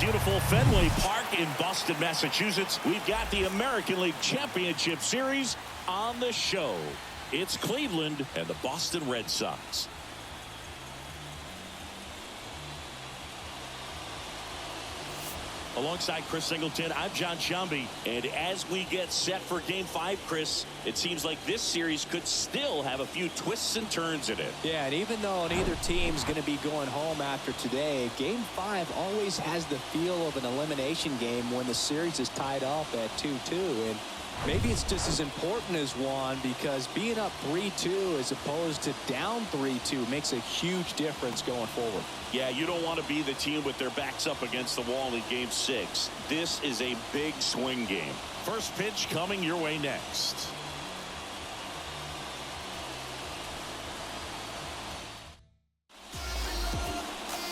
beautiful Fenway Park in Boston, Massachusetts. We've got the American League Championship Series on the show. It's Cleveland and the Boston Red Sox. Alongside Chris Singleton, I'm John Shambi. And as we get set for Game 5, Chris, it seems like this series could still have a few twists and turns in it. Yeah, and even though neither team's going to be going home after today, Game 5 always has the feel of an elimination game when the series is tied up at 2-2. And maybe it's just as important as one, because being up 3-2 as opposed to down 3-2 makes a huge difference going forward. Yeah, you don't want to be the team with their backs up against the wall in Game 6. This is a big swing game. First pitch coming your way next.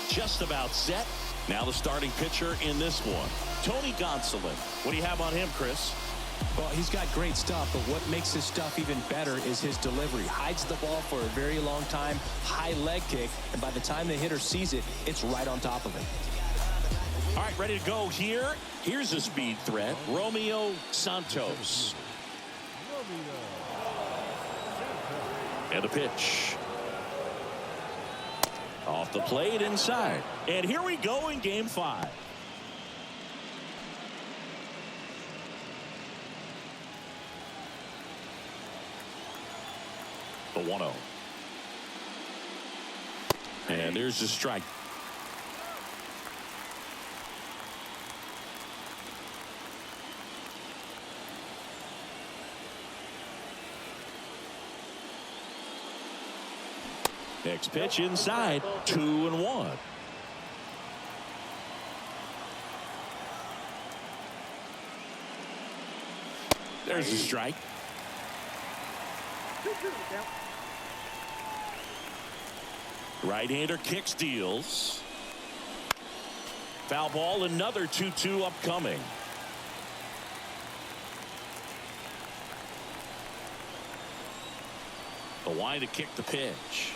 Just about set. Now the starting pitcher in this one, Tony Gonsolin. What do you have on him, Chris? Well, he's got great stuff, but what makes his stuff even better is his delivery. Hides the ball for a very long time, high leg kick, and by the time the hitter sees it, it's right on top of him. All right, ready to go here. Here's a speed threat, Romeo Santos. And a pitch. Off the plate inside. And here we go in Game 5. The 1-0. And there's the strike. Next pitch inside, 2-1. There's the strike. Right-hander kicks, deals. Foul ball, another 2-2 upcoming. The line to kick the pitch.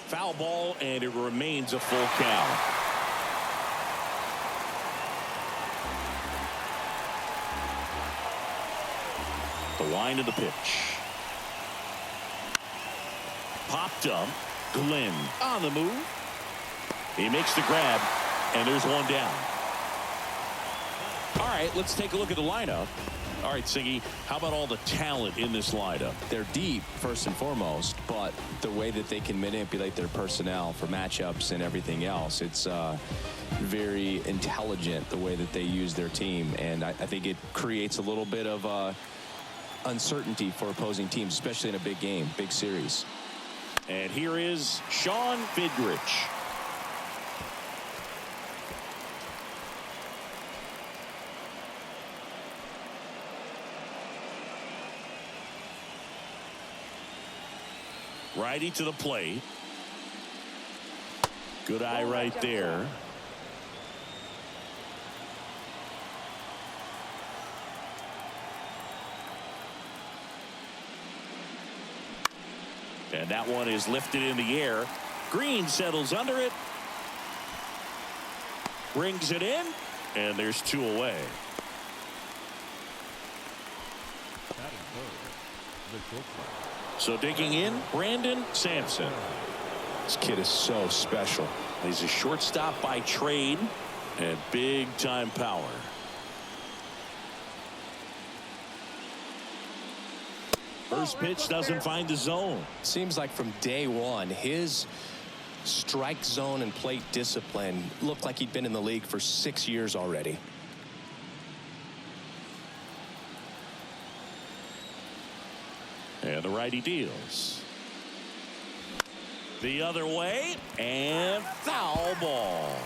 Foul ball, and it remains a full count. The line of the pitch. Popped up. Glenn on the move. He makes the grab, and there's one down. All right, let's take a look at the lineup. All right, Siggy, how about all the talent in this lineup? They're deep, first and foremost, but the way that they can manipulate their personnel for matchups and everything else, it's very intelligent the way that they use their team. And I think it creates a little bit of uncertainty for opposing teams, especially in a big game, big series. And here is Sean Fidrich. Righty to the plate. Good eye right there. And that one is lifted in the air. Green settles under it. Brings it in. And there's two away. So digging in, Brandon Sampson. This kid is so special. He's a shortstop by trade and big time power. First pitch doesn't find the zone. Seems like from day one, his strike zone and plate discipline looked like he'd been in the league for 6 years already. And the righty deals. The other way, and foul ball.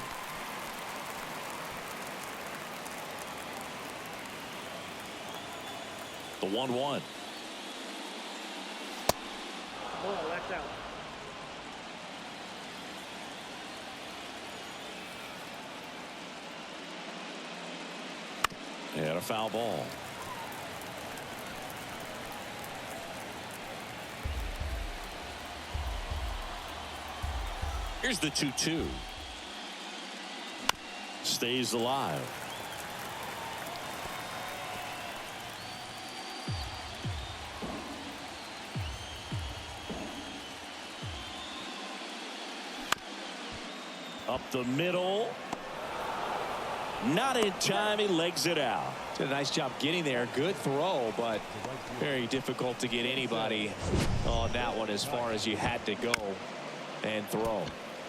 The 1-1. Oh, that's out. And a foul ball. Here's the 2-2. Stays alive. Up the middle. Not in time. He legs it out. Did a nice job getting there. Good throw, but very difficult to get anybody on that one as far as you had to go and throw.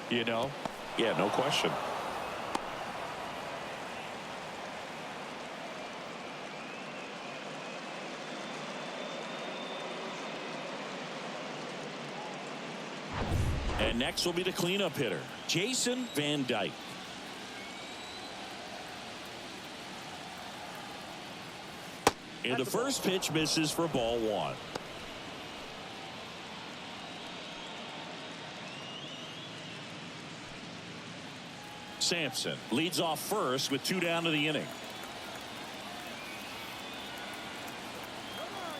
You know? Yeah, no question. And next will be the cleanup hitter, Jason Van Dyke. And the first pitch misses for ball one. Sampson leads off first with 2 down to the inning.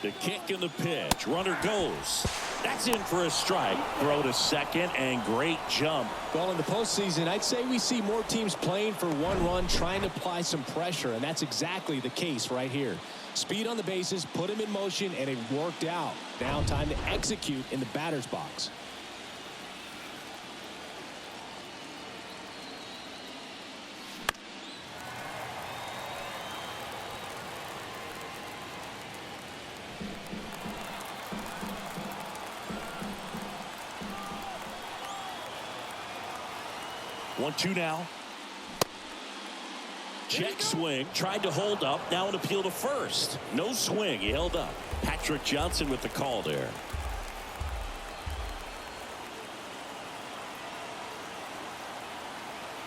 The kick and the pitch. Runner goes. That's in for a strike. Throw to second and great jump. Well, in the postseason, I'd say we see more teams playing for one run, trying to apply some pressure, and that's exactly the case right here. Speed on the bases, put him in motion, and it worked out. Now time to execute in the batter's box. One, two now. Check swing. Tried to hold up. Now an appeal to first. No swing. He held up. Patrick Johnson with the call there.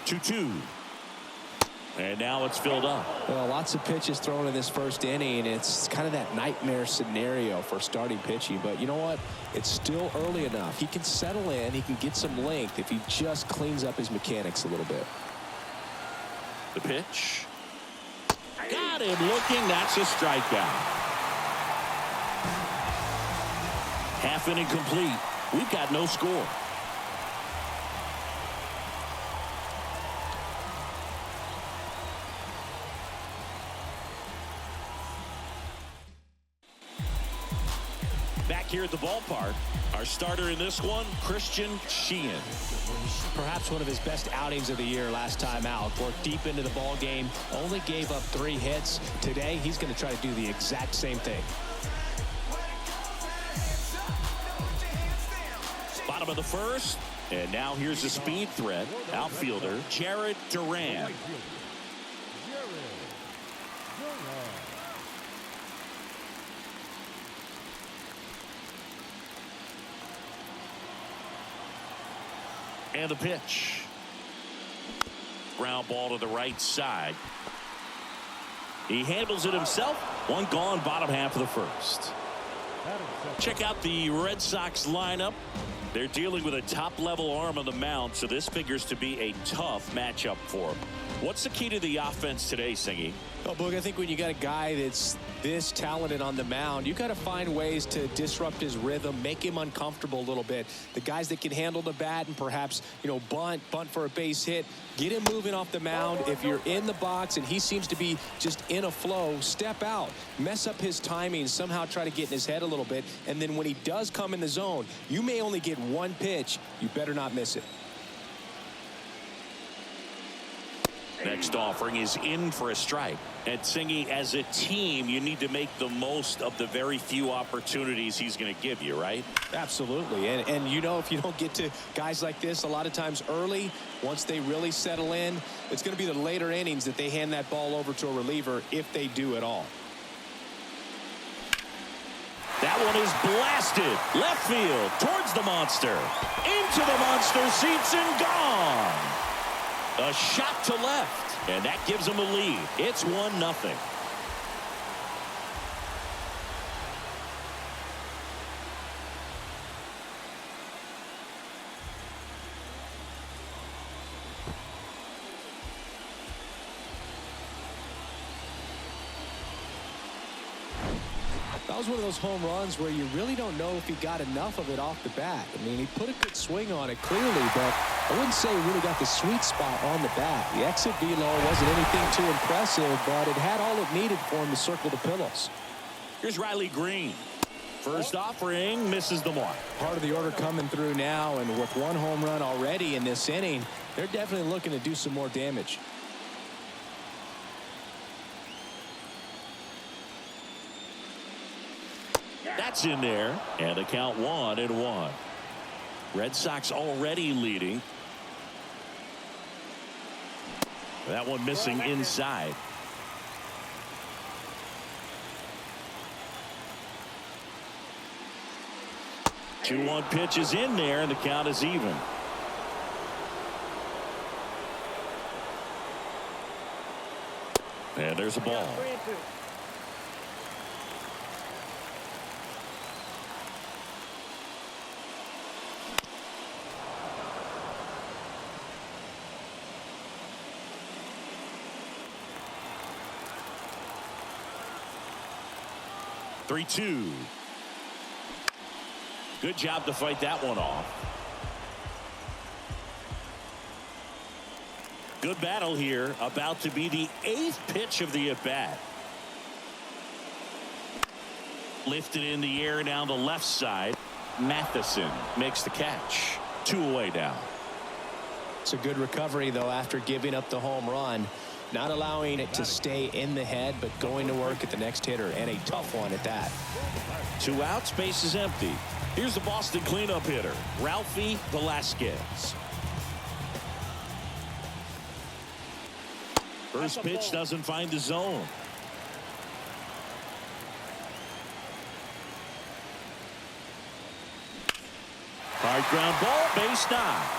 2-2. And now it's filled up. Well, lots of pitches thrown in this first inning. It's kind of that nightmare scenario for starting pitching. But you know what? It's still early enough. He can settle in. He can get some length if he just cleans up his mechanics a little bit. The pitch. Got him looking. That's a strikeout. Half inning complete. We've got no score. Back here at the ballpark, our starter in this one, Christian Sheehan. Perhaps one of his best outings of the year last time out. Worked deep into the ball game, only gave up 3 hits. Today, he's going to try to do the exact same thing. Bottom of the first, and now here's a speed threat. Outfielder Jared Duran. And the pitch. Ground ball to the right side. He handles it himself. One gone, bottom half of the first. Check out the Red Sox lineup. They're dealing with a top-level arm on the mound, so this figures to be a tough matchup for them. What's the key to the offense today, Singy? Well, Boog, I think when you got a guy that's this talented on the mound, you got to find ways to disrupt his rhythm, make him uncomfortable a little bit. The guys that can handle the bat and perhaps, bunt for a base hit, get him moving off the mound. If you're in the box and he seems to be just in a flow, step out, mess up his timing, somehow try to get in his head a little bit. And then when he does come in the zone, you may only get one pitch. You better not miss it. Next offering is in for a strike. And Singy, as a team, you need to make the most of the very few opportunities he's going to give you, right? Absolutely. And if you don't get to guys like this a lot of times early, once they really settle in, it's going to be the later innings that they hand that ball over to a reliever, if they do at all. That one is blasted left field towards the monster, into the monster seats and gone. A shot to left, and that gives them a lead. It's 1-0. That was one of those home runs where you really don't know if he got enough of it off the bat. I mean, he put a good swing on it clearly, but I wouldn't say he really got the sweet spot on the bat. The exit velo wasn't anything too impressive, but it had all it needed for him to circle the pillows. Here's Riley Green. First offering misses the mark. Part of the order coming through now, and with one home run already in this inning, they're definitely looking to do some more damage. That's in there, and the count 1-1. Red Sox already leading. That one missing inside. The 2-1 pitch is in there, and the count is even. And there's a ball. 3-2. Good job to fight that one off. Good battle here. About to be the 8th pitch of the at-bat. Lifted in the air down the left side. Matheson makes the catch. 2 away now. It's a good recovery, though, after giving up the home run. Not allowing it to stay in the head, but going to work at the next hitter, and a tough one at that. 2 outs, base is empty. Here's the Boston cleanup hitter, Ralphie Velasquez. First pitch doesn't find the zone. Hard ground ball, base knock.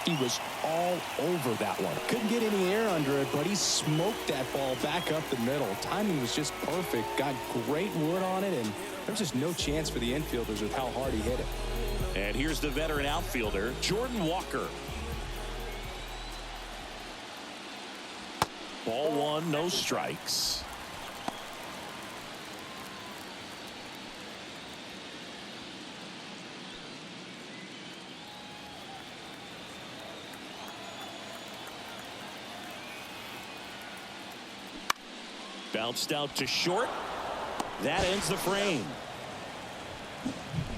He was all over that one. Couldn't get any air under it, but he smoked that ball back up the middle. Timing was just perfect. Got great wood on it, and there was just no chance for the infielders with how hard he hit it. And here's the veteran outfielder, Jordan Walker. Ball 1, no strikes. Bounced out to short. That ends the frame.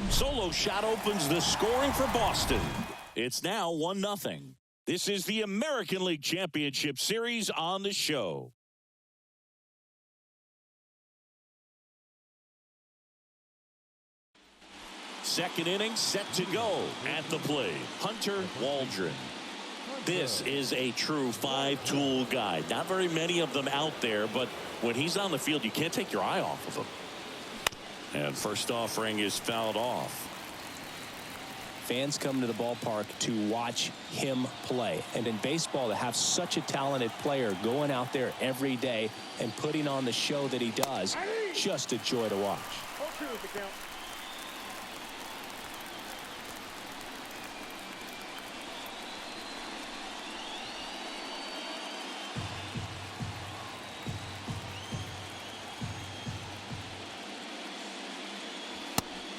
Solo shot opens the scoring for Boston. It's now 1-0. This is the American League Championship Series on the show. Second inning set to go. At the plate, Hunter Waldron. This is a true 5-tool guy. Not very many of them out there, but when he's on the field, you can't take your eye off of him. And first offering is fouled off. Fans come to the ballpark to watch him play. And in baseball, to have such a talented player going out there every day and putting on the show that he does, just a joy to watch. 0-2 is the count.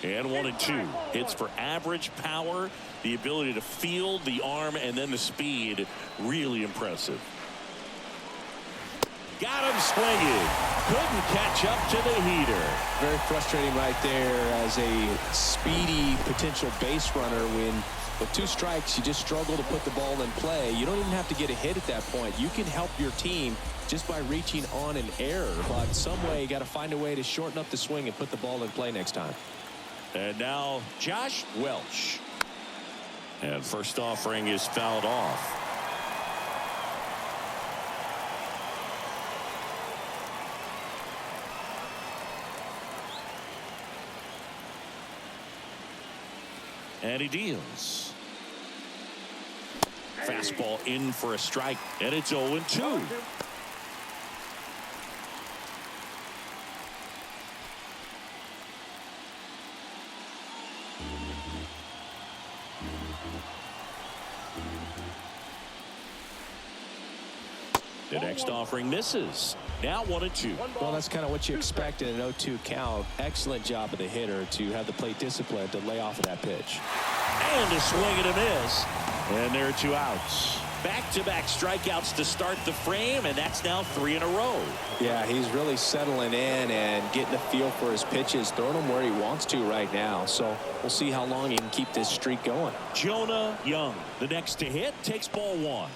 And 1-2. Hits for average power, the ability to field, the arm, and then the speed. Really impressive. Got him swinging. Couldn't catch up to the heater. Very frustrating right there as a speedy potential base runner when with 2 strikes you just struggle to put the ball in play. You don't even have to get a hit at that point. You can help your team just by reaching on an error, but some way you got to find a way to shorten up the swing and put the ball in play next time. And now Josh Welch. And first offering is fouled off. And he deals. Fastball in for a strike, and it's 0-2. The next offering misses. Now 1-2. Well, that's kind of what you expect in an 0-2 count. Excellent job of the hitter to have the plate discipline to lay off of that pitch. And a swing and a miss. And there are 2 outs. Back-to-back strikeouts to start the frame, and that's now 3 in a row. Yeah, he's really settling in and getting a feel for his pitches, throwing them where he wants to right now. So we'll see how long he can keep this streak going. Jonah Young, the next to hit, takes ball 1.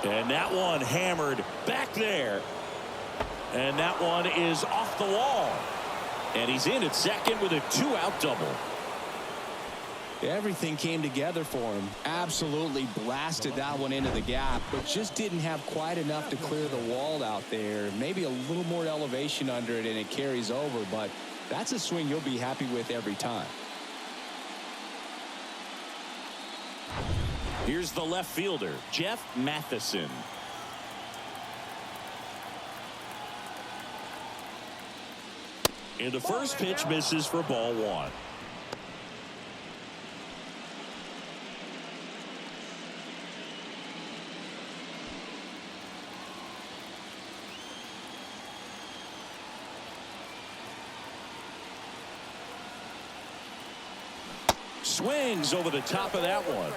And that one hammered back there. And that one is off the wall. And he's in at second with a 2-out double. Everything came together for him. Absolutely blasted that one into the gap, but just didn't have quite enough to clear the wall out there. Maybe a little more elevation under it and it carries over, but that's a swing you'll be happy with every time. Here's the left fielder, Jeff Matheson. And the first pitch misses for ball 1. Swings over the top of that one.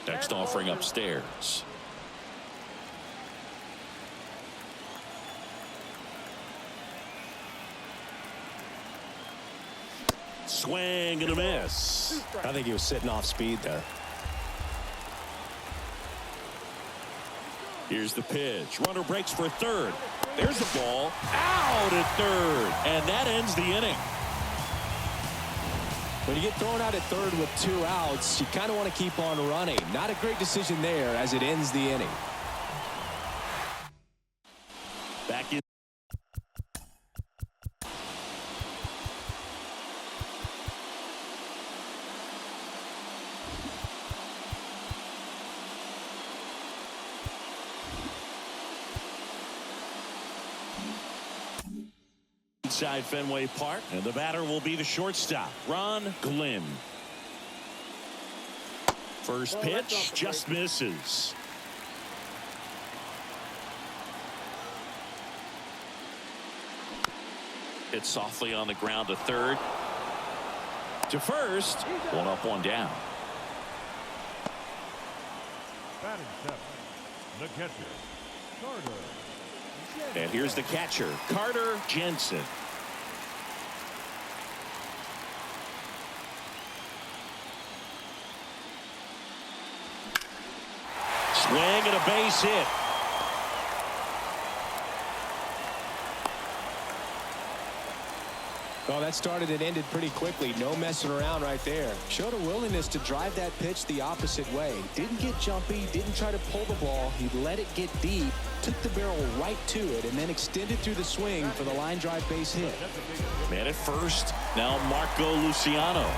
Next offering upstairs. Swing and a miss. I think he was sitting off speed there. Here's the pitch. Runner breaks for third. There's the ball. Out at third. And that ends the inning. When you get thrown out at third with 2 outs, you kind of want to keep on running. Not a great decision there as it ends the inning. Back in. Inside Fenway Park, and the batter will be the shortstop, Ron Glynn. First pitch just misses. Hit softly on the ground to third. To first. 1 up, 1 down. Batting 7, the catcher, Carter. And here's the catcher, Carter Jensen. Swing and a base hit. Well, that started and ended pretty quickly. No messing around right there. Showed a willingness to drive that pitch the opposite way. Didn't get jumpy, didn't try to pull the ball. He let it get deep, took the barrel right to it, and then extended through the swing for the line drive base hit. Man at first. Now Marco Luciano.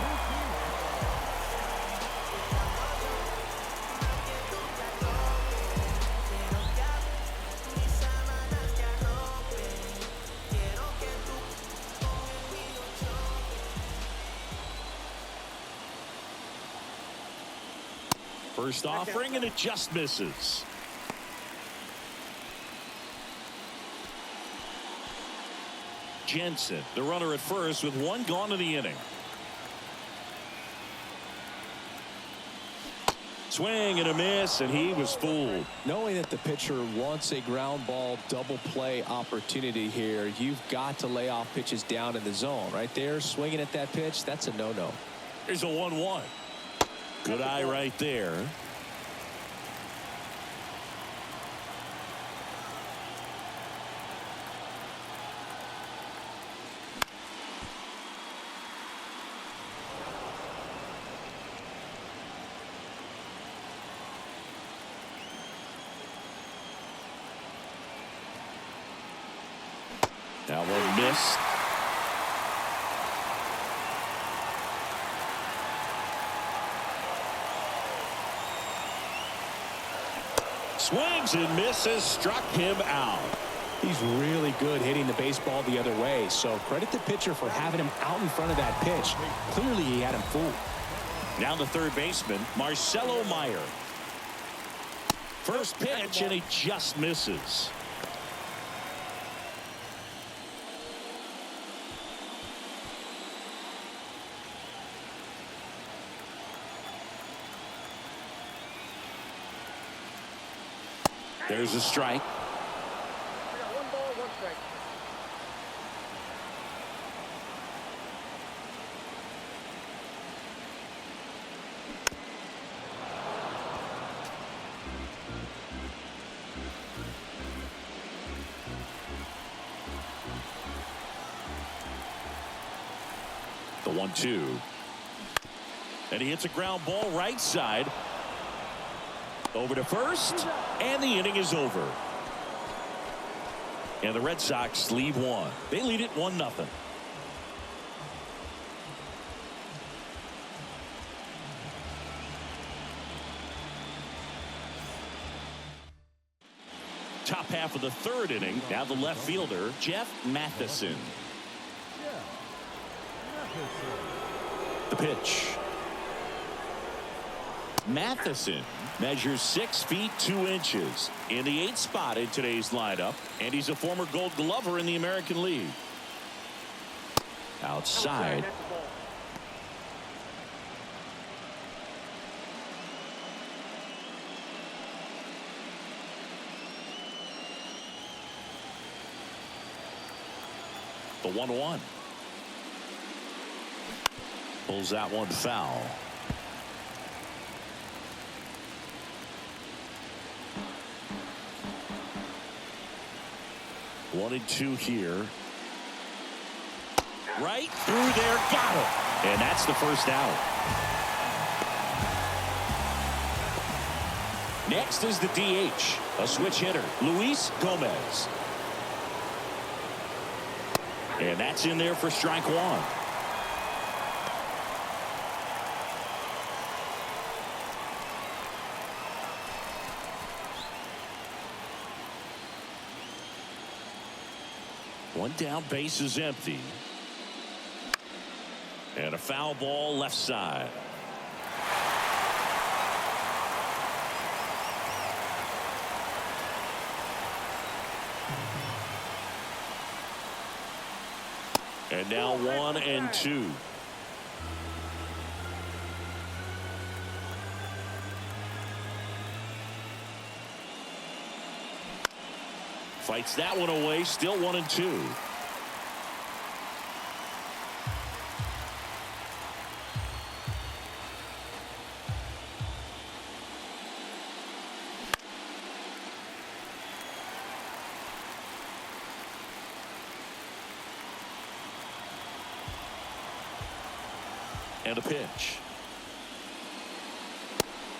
First offering, and it just misses. Jensen, the runner at first with 1 gone in the inning. Swing and a miss, and he was fooled. Knowing that the pitcher wants a ground ball double play opportunity here, you've got to lay off pitches down in the zone. Right there, swinging at that pitch, that's a no-no. Here's a 1-1. Good eye right there. missed. Swings and misses, struck him out. He's really good hitting the baseball the other way, so credit the pitcher for having him out in front of that pitch. Clearly he had him fooled. Now the third baseman, Marcelo Meyer. First pitch, and he just misses. There's a strike. We got 1 ball, 1 strike. The 1-2. And he hits a ground ball right side. Over to first, and the inning is over. And the Red Sox leave one. They lead it 1-0. Top half of the third inning. Now the left fielder, Jeff Matheson. The pitch. Matheson measures 6 feet 2 inches in the 8th spot in today's lineup, and he's a former Gold Glover in the American League. Outside. The 1-1. Pulls that one foul. One and two here. Right through there, got it. And that's the first out. Next is the DH, a switch hitter, Luis Gomez. And that's in there for strike one. One down, base is empty. And a foul ball left side. And now 1 and 2. Fights that one away, still 1 and 2. And a pitch.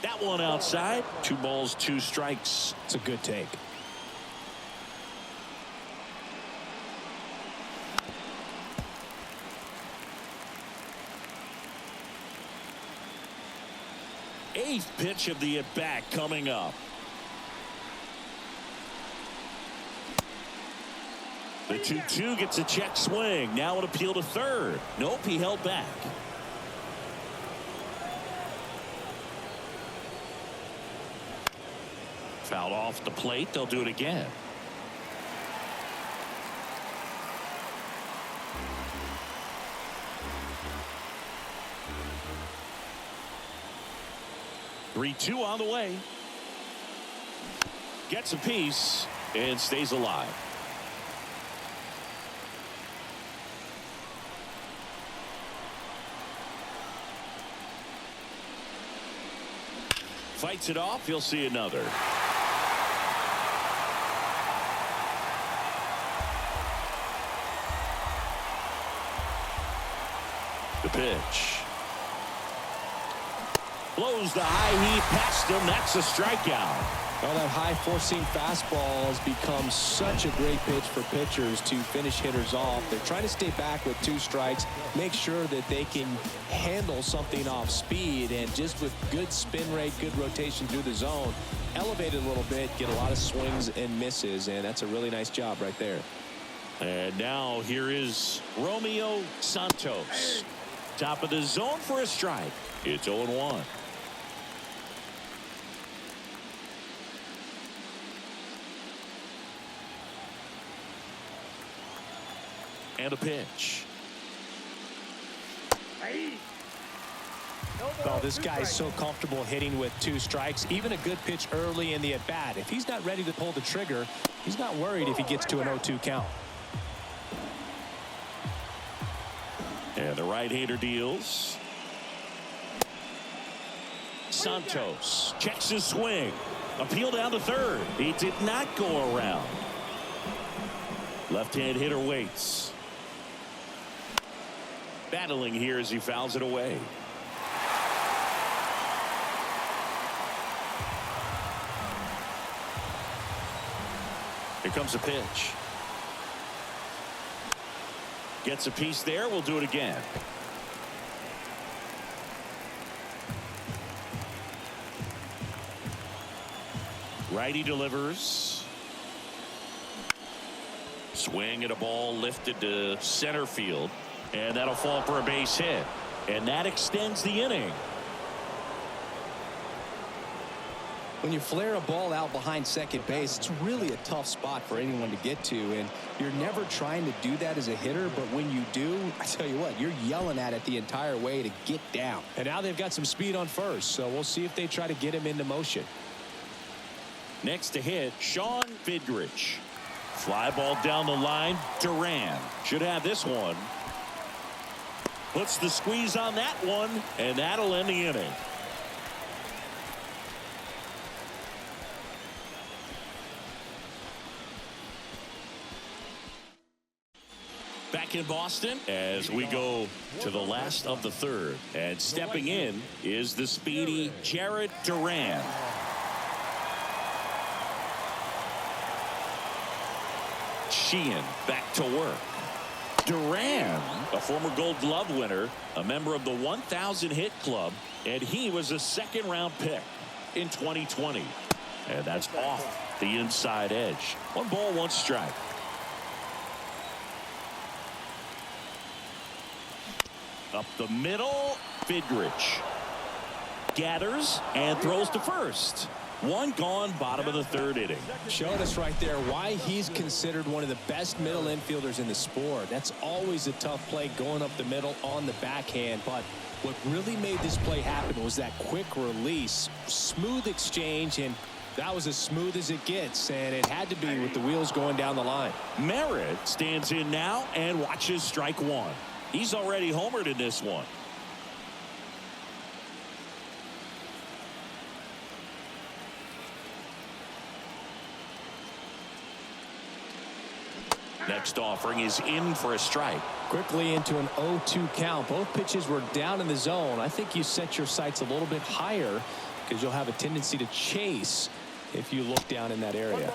That one outside. 2 balls, 2 strikes. It's a good take. Eighth pitch of the at-bat coming up. The 2-2 gets a check swing. Now an appeal to third. Nope, he held back. Fouled off the plate. They'll do it again. Three-two on the way. Gets a piece and stays alive. Fights it off. He'll see another. The pitch. Blows the high heat past him. That's a strikeout. Well, that high-four-seam fastball has become such a great pitch for pitchers to finish hitters off. They're trying to stay back with 2 strikes, make sure that they can handle something off speed, and just with good spin rate, good rotation through the zone, elevate it a little bit, get a lot of swings and misses, and that's a really nice job right there. And now here is Romeo Santos. Top of the zone for a strike. It's 0-1. And a pitch. Oh, this guy's so comfortable hitting with 2 strikes. Even a good pitch early in the at-bat. If he's not ready to pull the trigger, he's not worried if he gets to an 0-2 count. And the right-hander deals. Santos checks his swing. Appeal down to third. He did not go around. Left-hand hitter waits. Battling here as he fouls it away. Here comes a pitch. Gets a piece there. We'll do it again. Righty delivers. Swing at a ball lifted to center field. And that'll fall for a base hit. And that extends the inning. When you flare a ball out behind second base, it's really a tough spot for anyone to get to, and you're never trying to do that as a hitter, but when you do, I tell you what, you're yelling at it the entire way to get down. And now they've got some speed on first, so we'll see if they try to get him into motion. Next to hit, Sean Vidrich. Fly ball down the line. Duran should have this one. Puts the squeeze on that one, and that'll end the inning. Back in Boston as we go to the last of the third. And stepping in is the speedy Jarred Duran. Sheehan back to work. Duran, a former Gold Glove winner, a member of the 1,000 hit club, and he was a second-round pick in 2020. And that's off the inside edge. 1 ball, 1 strike. Up the middle, Vidrich gathers and throws to first. 1 gone, bottom of the third inning. Showed us right there why he's considered one of the best middle infielders in the sport. That's always a tough play going up the middle on the backhand, but what really made this play happen was that quick release, smooth exchange, and that was as smooth as it gets, and it had to be with the wheels going down the line. Merritt stands in now and watches strike 1. He's already homered in this one. Next offering is in for a strike. Quickly into an 0-2 count. Both pitches were down in the zone. I think you set your sights a little bit higher because you'll have a tendency to chase if you look down in that area.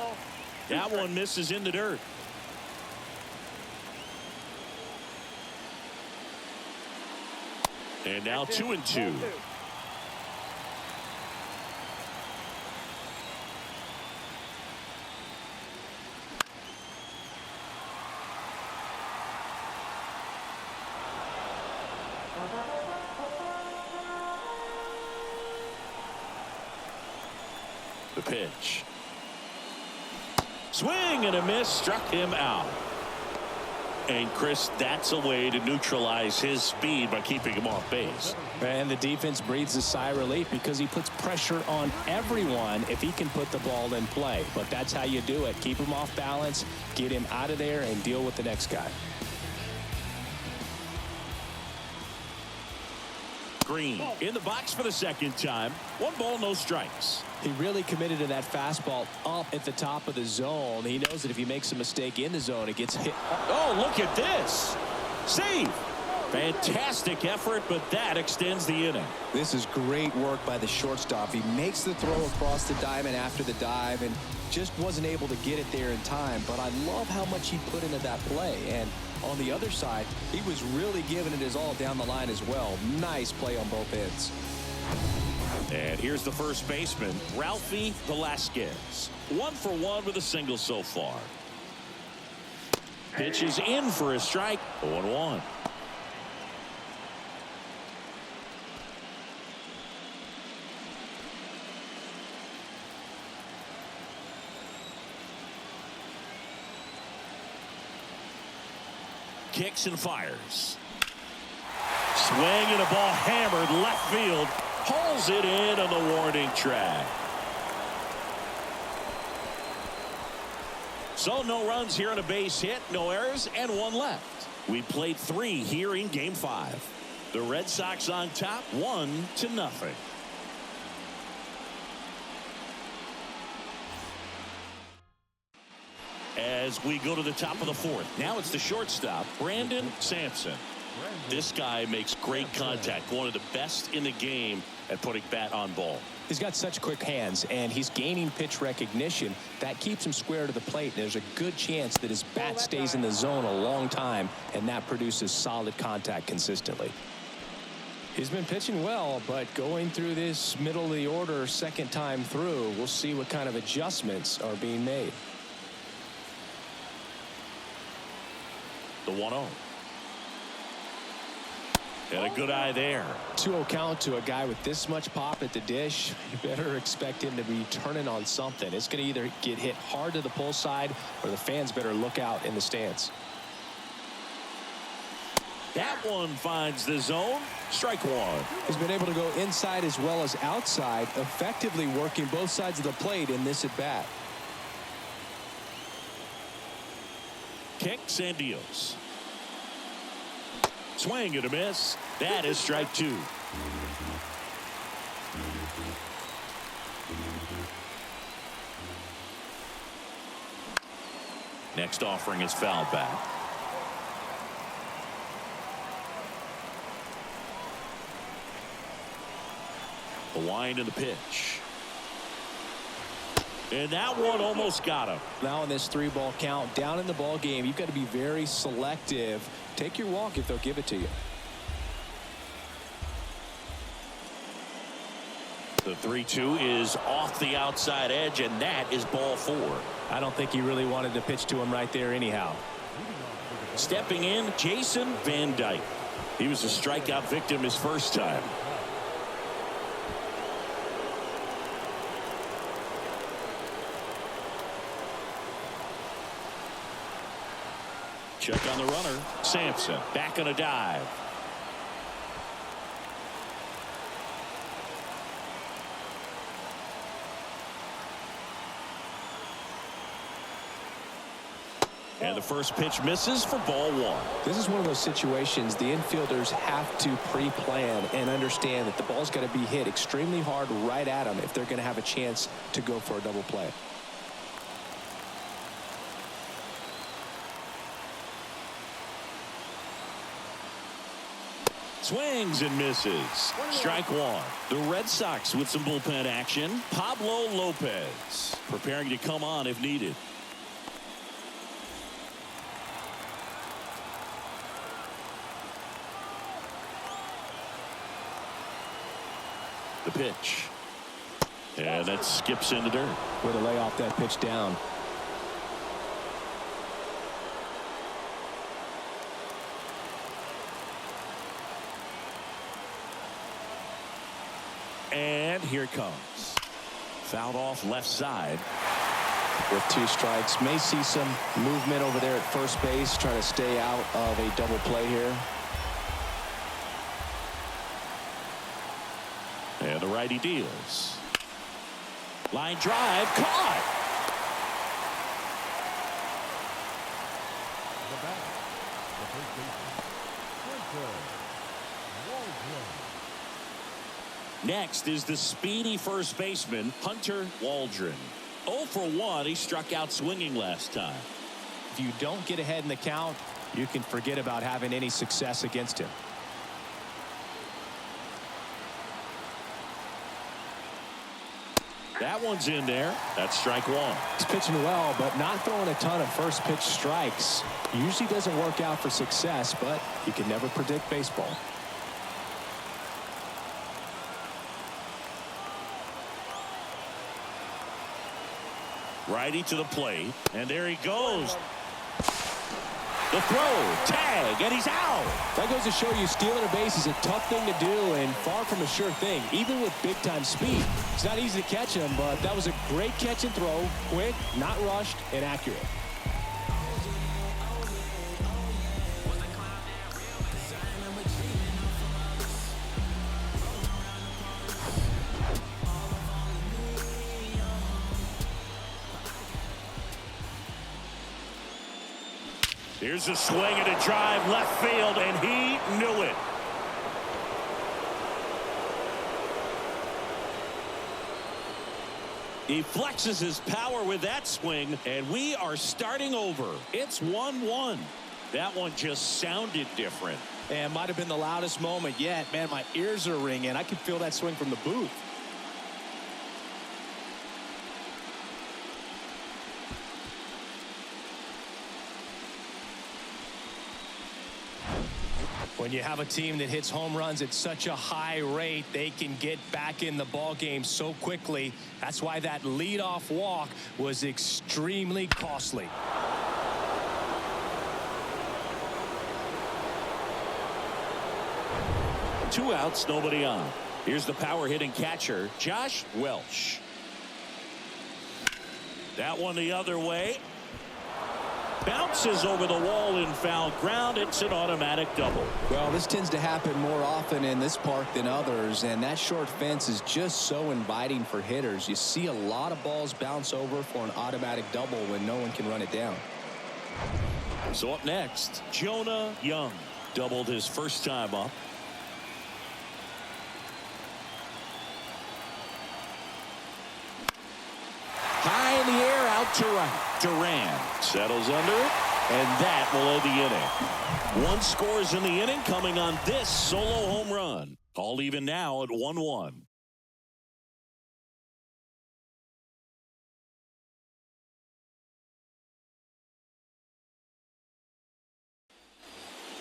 That one misses in the dirt. And now 2-2. The pitch. Swing and a miss, struck him out. And Chris, that's a way to neutralize his speed by keeping him off base. And the defense breathes a sigh of relief because he puts pressure on everyone if he can put the ball in play. But that's how you do it. Keep him off balance, get him out of there, and deal with the next guy. Green in the box for the second time. 1 ball, no strikes. He really committed to that fastball up at the top of the zone. He knows that if he makes a mistake in the zone, it gets hit. Oh, look at this. Save. Fantastic effort, but that extends the inning. This is great work by the shortstop. He makes the throw across the diamond after the dive and just wasn't able to get it there in time. But I love how much he put into that play. And on the other side, he was really giving it his all down the line as well. Nice play on both ends. And here's the first baseman, Ralphie Velasquez. 1 for 1 with a single so far. Pitch is in for a strike. 0-1. Kicks and fires. Swing and a ball hammered left field. Hauls it in on the warning track. So no runs here on a base hit, no errors, and 1 left. We played 3 here in Game 5. The Red Sox on top, 1-0. As we go to the top of the 4th. Now it's the shortstop, Brandon Sampson. This guy makes great contact. One of the best in the game at putting bat on ball. He's got such quick hands, and he's gaining pitch recognition. That keeps him square to the plate. There's a good chance that his bat stays in the zone a long time, and that produces solid contact consistently. He's been pitching well, but going through this middle of the order second time through, we'll see what kind of adjustments are being made. The 1-0. And a good eye there. 2-0 count to a guy with this much pop at the dish. You better expect him to be turning on something. It's going to either get hit hard to the pull side, or the fans better look out in the stands. That one finds the zone. Strike 1. He's been able to go inside as well as outside, effectively working both sides of the plate in this at bat. Kicks and deals. Swing and a miss. That is strike 2. Next offering is fouled back. The wind and the pitch. And that one almost got him. Now in this 3-ball count, down in the ball game, you've got to be very selective. Take your walk if they'll give it to you. The 3-2 is off the outside edge, and that is ball 4. I don't think he really wanted to pitch to him right there anyhow. Stepping in, Jason Van Dyke. He was a strikeout victim his first time. Check on the runner. Sampson back on a dive. And the first pitch misses for ball 1. This is one of those situations the infielders have to pre-plan and understand that the ball's got to be hit extremely hard right at them if they're going to have a chance to go for a double play. Swings and misses. Strike 1. The Red Sox with some bullpen action. Pablo Lopez preparing to come on if needed. The pitch. And that skips into dirt. Way to lay off that pitch down. And here it comes. Fouled off left side. With 2 strikes. May see some movement over there at first base, trying to stay out of a double play here. And the righty deals. Line drive, caught. The batter, the first baseman, Hunter Waldron. Next is the speedy first baseman, Hunter Waldron. 0 for 1. He struck out swinging last time. If you don't get ahead in the count, you can forget about having any success against him. That one's in there. That's strike one. He's pitching well, but not throwing a ton of first pitch strikes. Usually doesn't work out for success, but you can never predict baseball. Righty to the plate, and there he goes. The throw, tag, and he's out. That goes to show you stealing a base is a tough thing to do and far from a sure thing, even with big-time speed. It's not easy to catch him, but that was a great catch and throw, quick, not rushed, and accurate. Here's a swing and a drive left field, and he knew it. He flexes his power with that swing, and we are starting over. It's 1-1. That one just sounded different. And might have been the loudest moment yet. Man, my ears are ringing. I can feel that swing from the booth. When you have a team that hits home runs at such a high rate, they can get back in the ball game so quickly. That's why that leadoff walk was extremely costly. Two outs, nobody on. Here's the power hitting catcher, Josh Welch. That one the other way. Bounces over the wall in foul ground. It's an automatic double. Well, this tends to happen more often in this park than others, and that short fence is just so inviting for hitters. You see a lot of balls bounce over for an automatic double when no one can run it down. So up next, Jonah Young doubled his first time up. High in the air, out to right. Duran settles under it, and that will end the inning. One scores in the inning coming on this solo home run. All even now at 1-1.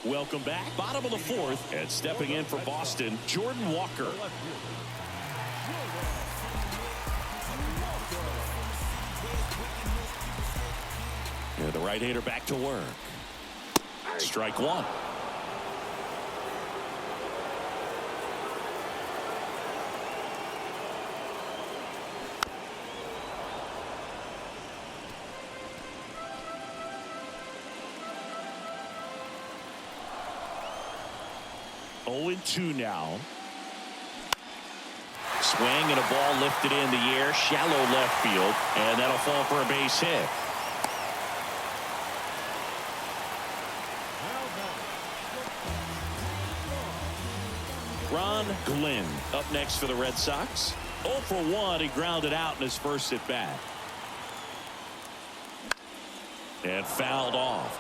Welcome back. Bottom of the fourth, and stepping in for Boston, Jordan Walker. And the right-hander back to work. Strike one. Oh, 0-2 now. Swing and a ball lifted in the air, shallow left field, and that'll fall for a base hit. Ron Glenn up next for the Red Sox. 0 for 1. He grounded out in his first at bat. And fouled off.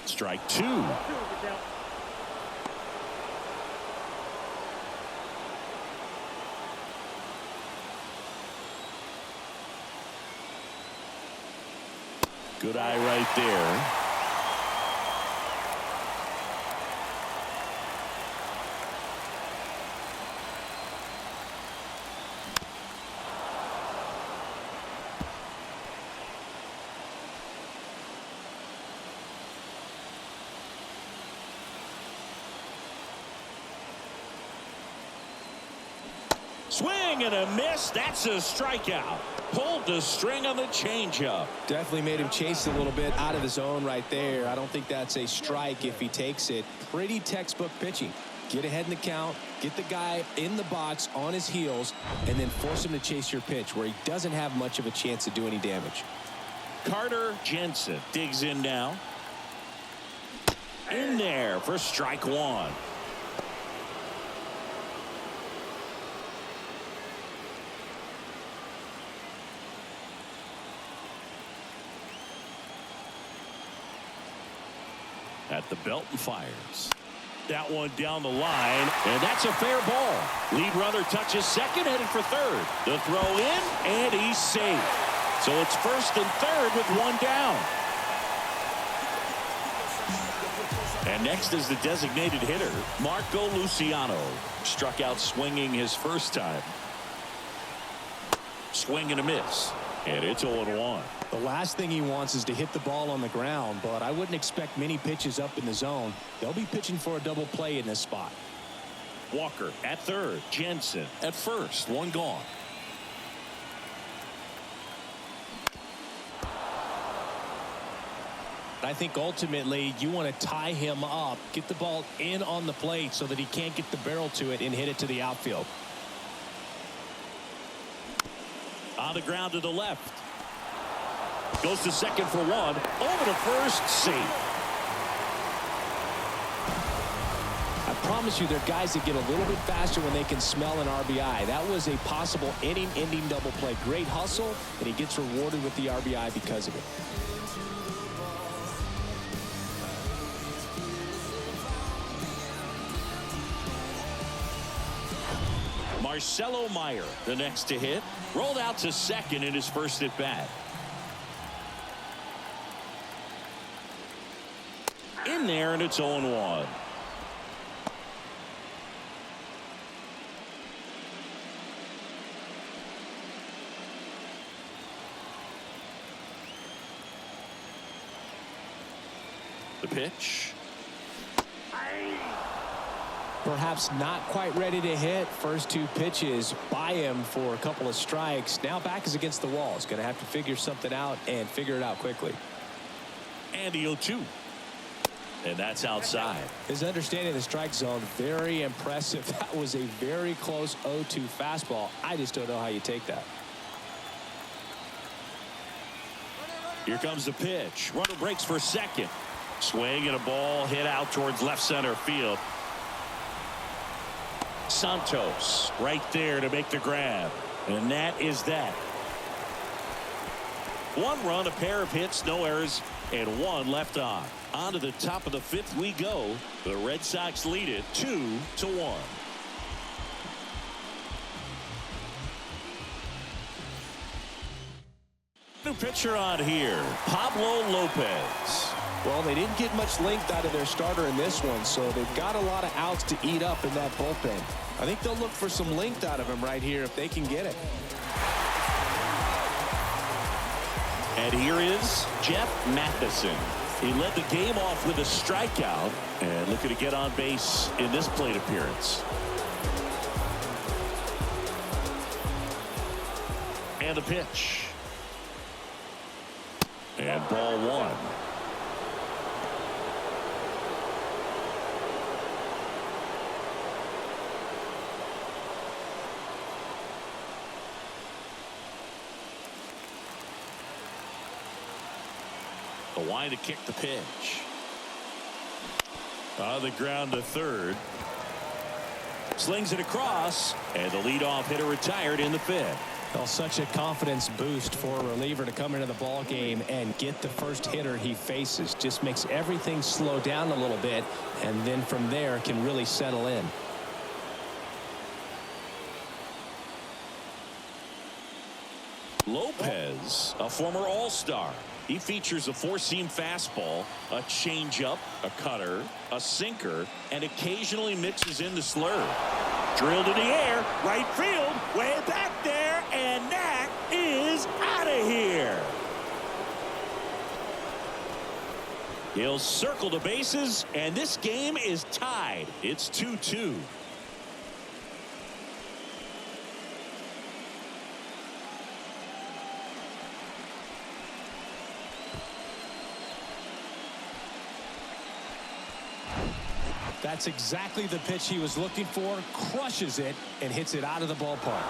Strike two. Good eye right there. Swing and a miss. That's a strikeout. Pulled the string on the changeup. Definitely made him chase a little bit out of his zone right there. I don't think that's a strike if he takes it. Pretty textbook pitching. Get ahead in the count, get the guy in the box on his heels, and then force him to chase your pitch where he doesn't have much of a chance to do any damage. Carter Jensen digs in now. In there for strike one. At the belt and fires. That one down the line, and that's a fair ball. Lead runner touches second, headed for third. The throw in, and he's safe. So it's first and third with one down. And next is the designated hitter, Marco Luciano. Struck out swinging his first time. Swing and a miss. And it's 0-1. The last thing he wants is to hit the ball on the ground, but I wouldn't expect many pitches up in the zone. They'll be pitching for a double play in this spot. Walker at third. Jensen at first. One gone. I think ultimately you want to tie him up, get the ball in on the plate so that he can't get the barrel to it and hit it to the outfield. On the ground to the left. Goes to second for one. Over to first. Safe. I promise you, there are guys that get a little bit faster when they can smell an RBI. That was a possible inning-ending double play. Great hustle, and he gets rewarded with the RBI because of it. Marcelo Meyer, the next to hit. Rolled out to second in his first at bat. In there, and it's 0-1. The pitch. Perhaps not quite ready to hit. First two pitches by him for a couple of strikes. Now back is against the wall. He's going to have to figure something out and figure it out quickly. And the 0-2. And that's outside. His understanding of the strike zone, very impressive. That was a very close 0-2 fastball. I just don't know how you take that. Here comes the pitch. Runner breaks for second. Swing and a ball hit out towards left center field. Santos right there to make the grab. And that is that. One run, a pair of hits, no errors, and one left on. On to the top of the fifth we go. The Red Sox lead it 2-1. New pitcher on here, Pablo Lopez. Well, they didn't get much length out of their starter in this one, so they've got a lot of outs to eat up in that bullpen. I think they'll look for some length out of him right here if they can get it. And here is Jeff Matheson. He led the game off with a strikeout and looking to get on base in this plate appearance. And the pitch. And ball one. The line to kick the pitch. On the ground to third. Slings it across, and the leadoff hitter retired in the fifth. Well, such a confidence boost for a reliever to come into the ball game and get the first hitter he faces. Just makes everything slow down a little bit, and then from there can really settle in. Lopez, a former All-Star. He features a four-seam fastball, a changeup, a cutter, a sinker, and occasionally mixes in the slurve. Drilled in the air, right field, way back there, and that is out of here. He'll circle the bases, and this game is tied. It's 2-2. That's exactly the pitch he was looking for. Crushes it and hits it out of the ballpark.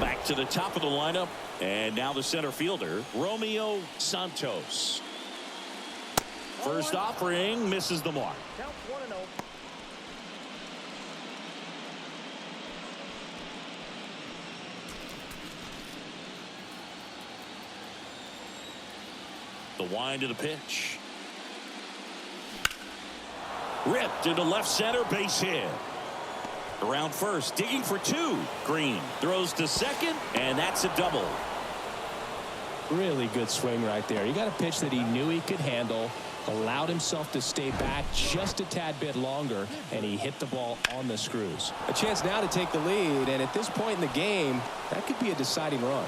Back to the top of the lineup. And now the center fielder, Romeo Santos. First offering misses the mark. Count 1-0. The wind of the pitch. Ripped into left center, base hit. Around first, digging for two. Green throws to second, and that's a double. Really good swing right there. He got a pitch that he knew he could handle, allowed himself to stay back just a tad bit longer, and he hit the ball on the screws. A chance now to take the lead, and at this point in the game, that could be a deciding run.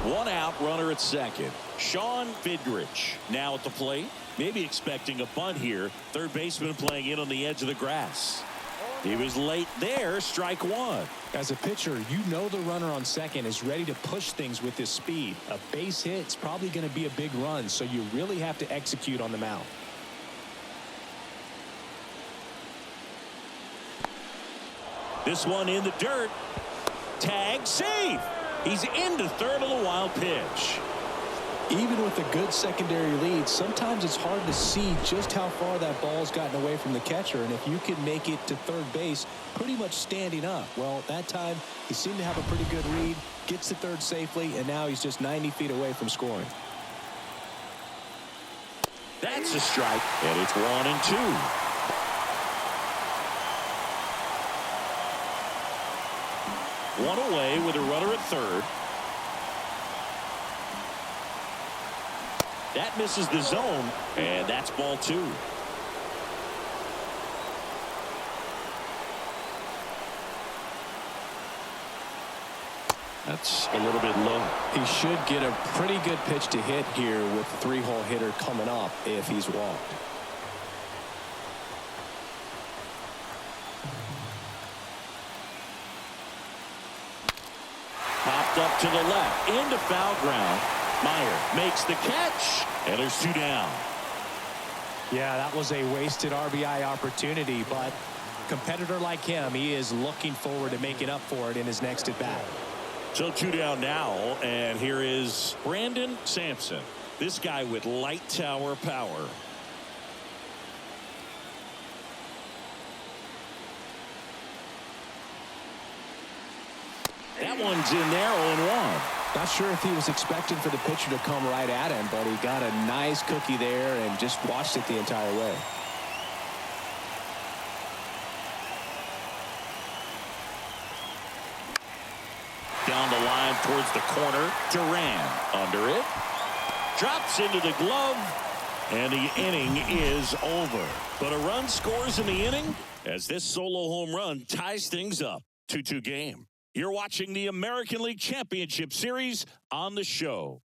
One out, runner at second. Sean Fidrich now at the plate. Maybe expecting a bunt here. Third baseman playing in on the edge of the grass. He was late there. Strike one. As a pitcher, you know the runner on second is ready to push things with his speed. A base hit's probably going to be a big run, so you really have to execute on the mound. This one in the dirt. Tag, save. He's into third on the wild pitch. Even with a good secondary lead, sometimes it's hard to see just how far that ball's gotten away from the catcher, and if you can make it to third base pretty much standing up. Well, that time he seemed to have a pretty good read, gets to third safely, and now he's just 90 feet away from scoring. That's a strike, and it's 1-2. One away with a runner at third. That misses the zone, and that's ball two. That's a little bit low. He should get a pretty good pitch to hit here with the three-hole hitter coming up if he's walked. Popped up to the left, into foul ground. Meyer makes the catch, and there's two down. Yeah, that was a wasted RBI opportunity, but competitor like him, he is looking forward to making up for it in his next at bat. So two down now, and here is Brandon Sampson. This guy with light tower power. That one's in there, 0-1. Not sure if he was expecting for the pitcher to come right at him, but he got a nice cookie there and just watched it the entire way. Down the line towards the corner. Duran under it. Drops into the glove. And the inning is over. But a run scores in the inning as this solo home run ties things up. 2-2 game. You're watching the American League Championship Series on the show.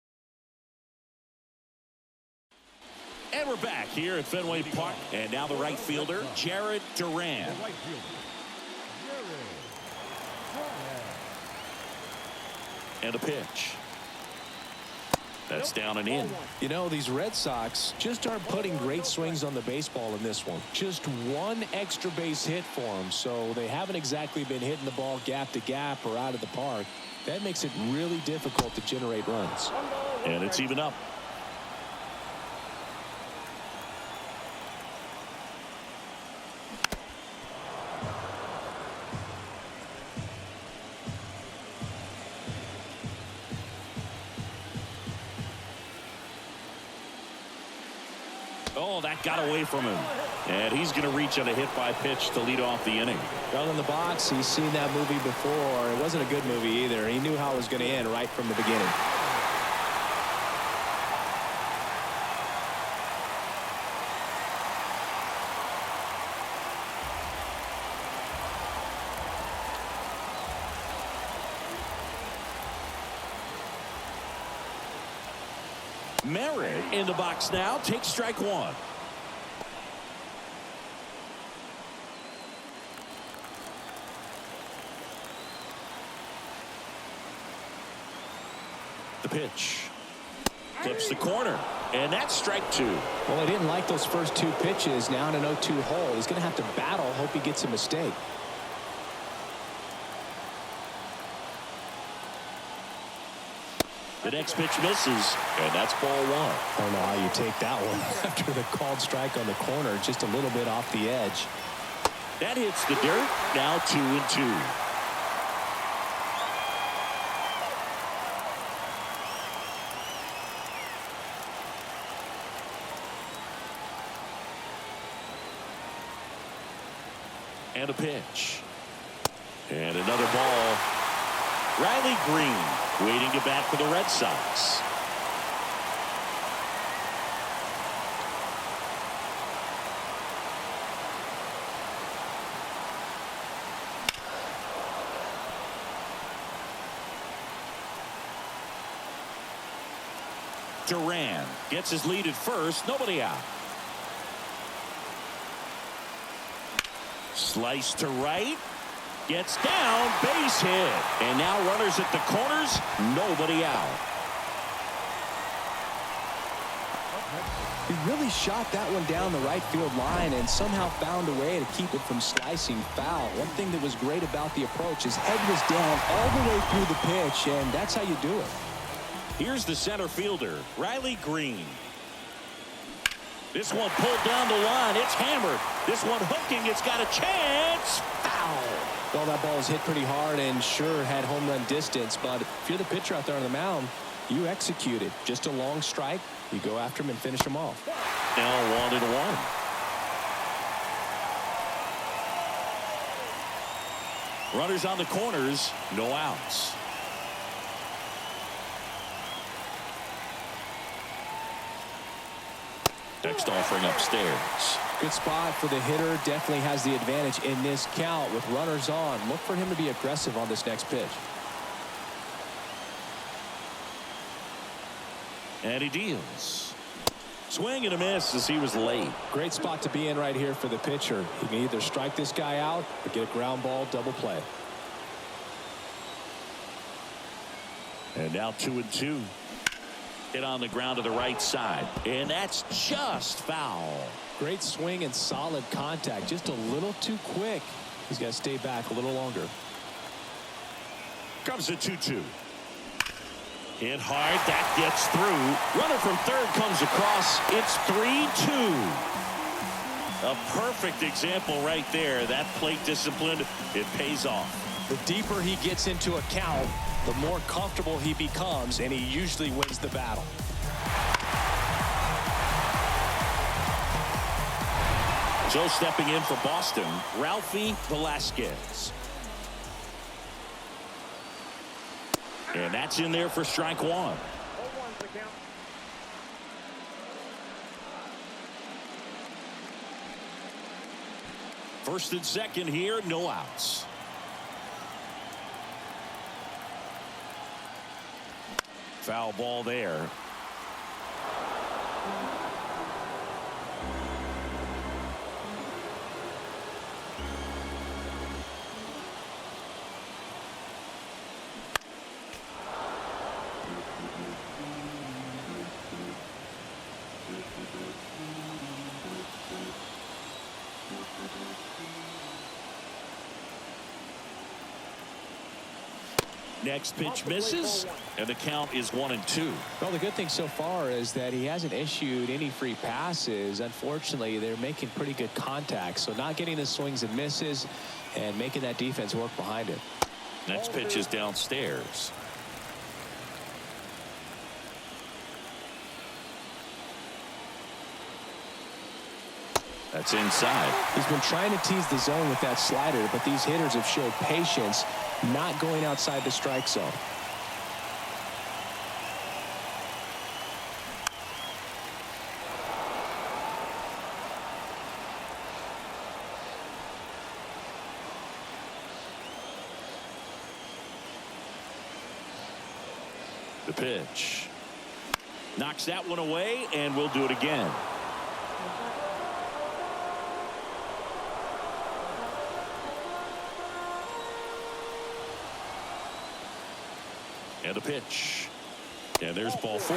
And we're back here at Fenway Park. And now the right fielder, Jared Duran. The right fielder, Jared Duran. And a pitch. That's down and in. You know, these Red Sox just aren't putting great swings on the baseball in this one. Just one extra base hit for them, so they haven't exactly been hitting the ball gap to gap or out of the park. That makes it really difficult to generate runs. And it's even up. Oh, that got away from him. And he's going to reach on a hit by pitch to lead off the inning. Down in the box, he's seen that movie before. It wasn't a good movie either. He knew how it was going to end right from the beginning. Merritt in the box now. Takes strike one. The pitch. Clips the corner. And that's strike two. Well, he didn't like those first two pitches. Now in an 0-2 hole. He's going to have to battle. Hope he gets a mistake. The next pitch misses, and that's ball one. I don't know how you take that one after the called strike on the corner, just a little bit off the edge. That hits the dirt. Now 2-2. And a pitch. And another ball. Riley Green waiting to bat for the Red Sox. Duran gets his lead at first. Nobody out. Slice to right. Gets down. Base hit. And now runners at the corners. Nobody out. He really shot that one down the right field line and somehow found a way to keep it from slicing foul. One thing that was great about the approach, his head was down all the way through the pitch, and that's how you do it. Here's the center fielder, Riley Green. This one pulled down the line. It's hammered. This one hooking. It's got a chance. Foul. Well, that ball was hit pretty hard and sure had home run distance, but if you're the pitcher out there on the mound, you execute it. Just a long strike. You go after him and finish him off. Now 1-1. Runners on the corners. No outs. Next offering upstairs. Good spot for the hitter. Definitely has the advantage in this count with runners on. Look for him to be aggressive on this next pitch. And he deals. Swing and a miss as he was late. Great spot to be in right here for the pitcher. He can either strike this guy out or get a ground ball double play. And now 2-2. Hit on the ground to the right side. And that's just foul. Great swing and solid contact. Just a little too quick. He's got to stay back a little longer. Comes a 2-2. Hit hard. That gets through. Runner from third comes across. It's 3-2. A perfect example right there. That plate discipline, it pays off. The deeper he gets into a count, the more comfortable he becomes, and he usually wins the battle. So stepping in for Boston, Ralphie Velasquez. And that's in there for strike one. 0-1's the count. First and second here, no outs. Foul ball there. Next pitch misses, and the count is 1-2. Well, the good thing so far is that he hasn't issued any free passes. Unfortunately, they're making pretty good contact, so not getting the swings and misses and making that defense work behind it. Next pitch is downstairs. That's inside. He's been trying to tease the zone with that slider, but these hitters have showed patience, not going outside the strike zone. The pitch. Knocks that one away, and we'll do it again. And a pitch. And there's ball four.